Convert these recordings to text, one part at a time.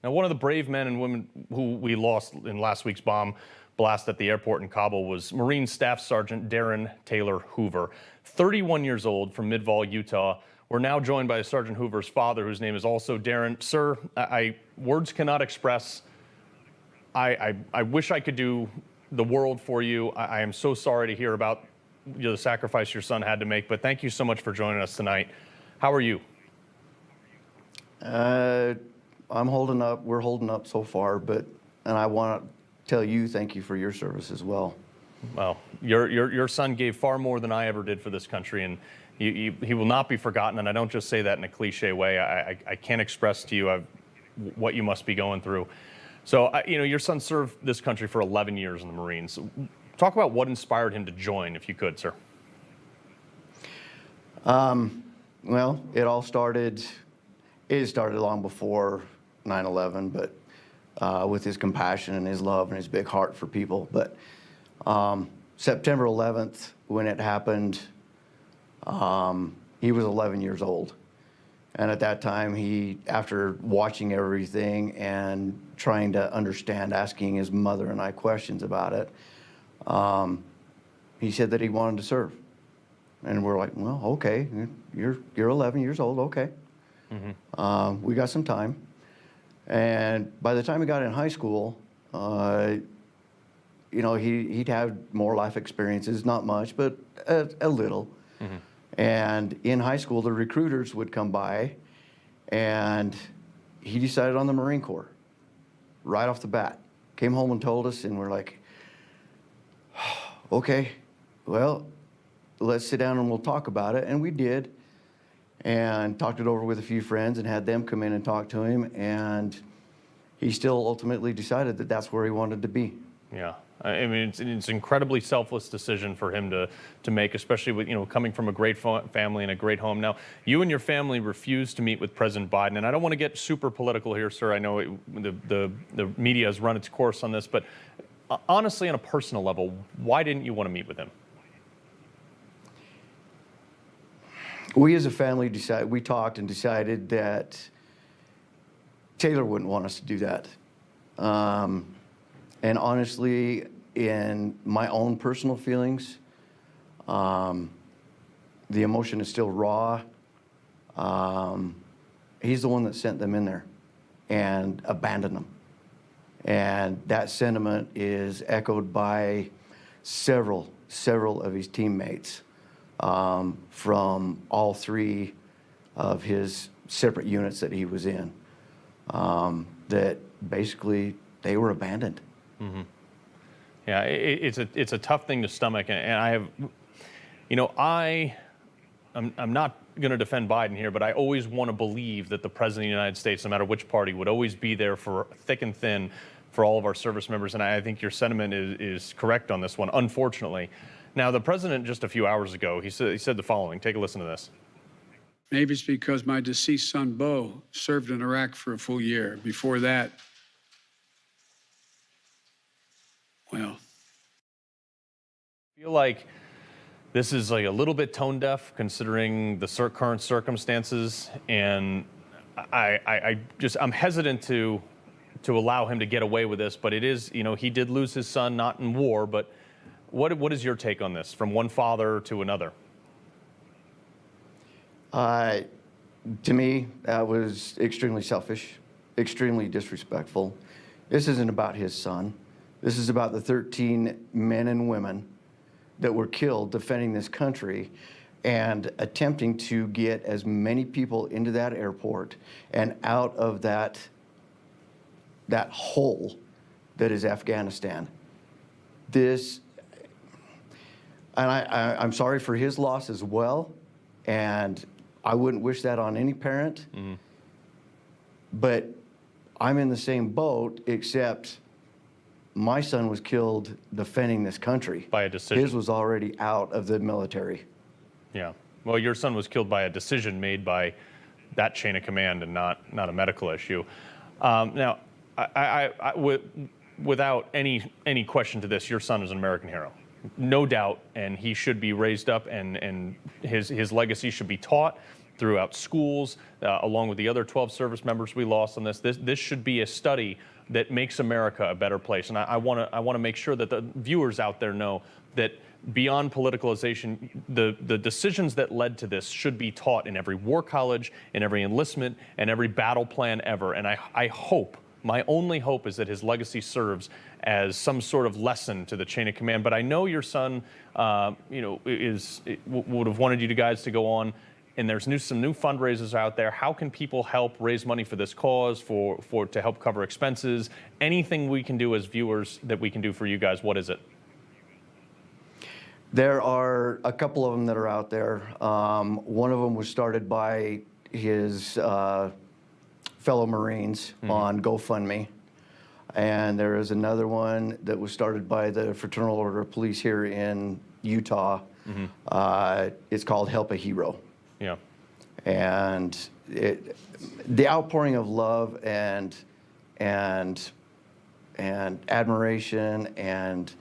Now, one of the brave men and women who we lost in last week's bomb blast at the airport in Kabul was Marine Staff Sgt. Darin Taylor Hoover, 31 years old, from Midval, Utah. We're now joined by Sergeant Hoover's father, whose name is also Darin. Sir, words cannot express. I wish I could do the world for you. I am so sorry to hear about the sacrifice your son had to make, but thank you so much for joining us tonight. How are you? I'm holding up. We're holding up so far, and I want to tell you thank you for your service as well. Well, your son gave far more than I ever did for this country, and he will not be forgotten. And I don't just say that in a cliche way. I can't express to you what you must be going through. So, your son served this country for 11 years in the Marines. Talk about what inspired him to join, if you could, sir. Well, it started long before 9/11, but with his compassion and his love and his big heart for people. But September 11th, when it happened, he was 11 years old. And at that time, after watching everything and trying to understand, asking his mother and I questions about it, he said that he wanted to serve. And we're like, well, okay, you're 11 years old, okay. Mm-hmm. We got some time. And by the time he got in high school, he'd have more life experiences, not much, but a little. Mm-hmm. And in high school, the recruiters would come by, and he decided on the Marine Corps right off the bat. Came home and told us, and we're like, okay, well, let's sit down and we'll talk about it. And we did, and talked it over with a few friends and had them come in and talk to him. And he still ultimately decided that that's where he wanted to be. Yeah. I mean, it's an incredibly selfless decision for him to make, especially with, coming from a great family and a great home. Now, you and your family refused to meet with President Biden, and I don't want to get super political here, sir. I know the media has run its course on this, but honestly, on a personal level, why didn't you want to meet with him? We as a family we talked and decided that Taylor wouldn't want us to do that. And honestly, in my own personal feelings, the emotion is still raw. He's the one that sent them in there and abandoned them. And that sentiment is echoed by several of his teammates from all three of his separate units that he was in, that basically they were abandoned. Mm-hmm. Yeah, it's a tough thing to stomach, and I have, I'm not going to defend Biden here, but I always want to believe that the President of the United States, no matter which party, would always be there for thick and thin for all of our service members, and I think your sentiment is correct on this one, unfortunately. Now, the President, just a few hours ago, he said the following. Take a listen to this. Maybe it's because my deceased son, Bo, served in Iraq for a full year. Before that, well, I feel like this is like a little bit tone deaf considering the current circumstances, and I'm hesitant to allow him to get away with this, but it is, he did lose his son, not in war, but what is your take on this from one father to another? To me, that was extremely selfish, extremely disrespectful. This isn't about his son. This is about the 13 men and women that were killed defending this country and attempting to get as many people into that airport and out of that hole that is Afghanistan. I'm sorry for his loss as well, and I wouldn't wish that on any parent. Mm-hmm. But I'm in the same boat, except my son was killed defending this country. By a decision. His was already out of the military. Yeah. Well, your son was killed by a decision made by that chain of command and not a medical issue. Now, without any question to this, your son is an American hero. No doubt, and he should be raised up, and his legacy should be taught throughout schools, along with the other 12 service members we lost on this. This should be a study that makes America a better place. And I want to make sure that the viewers out there know that beyond politicalization, the decisions that led to this should be taught in every war college, in every enlistment, and every battle plan ever. And I hope, my only hope is that his legacy serves as some sort of lesson to the chain of command. But I know your son, would have wanted you guys to go on. And there's some new fundraisers out there. How can people help raise money for this cause, to help cover expenses? Anything we can do as viewers that we can do for you guys, what is it? There are a couple of them that are out there. One of them was started by his fellow Marines on GoFundMe. And there is another one that was started by the Fraternal Order of Police here in Utah. It's called Help a Hero. Yeah. And the outpouring of love and admiration and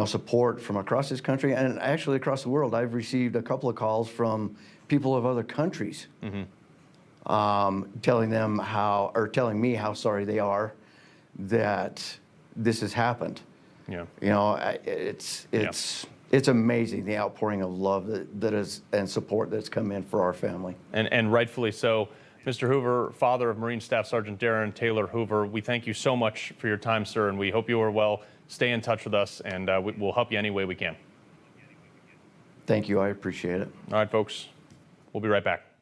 support from across this country and actually across the world. I've received a couple of calls from people of other countries telling me how sorry they are that this has happened. Yeah. It's amazing the outpouring of love that is and support that's come in for our family. And rightfully so. Mr. Hoover, father of Marine Staff Sergeant Darin Taylor Hoover, we thank you so much for your time, sir, and we hope you are well. Stay in touch with us, and we'll help you any way we can. Thank you. I appreciate it. All right, folks. We'll be right back.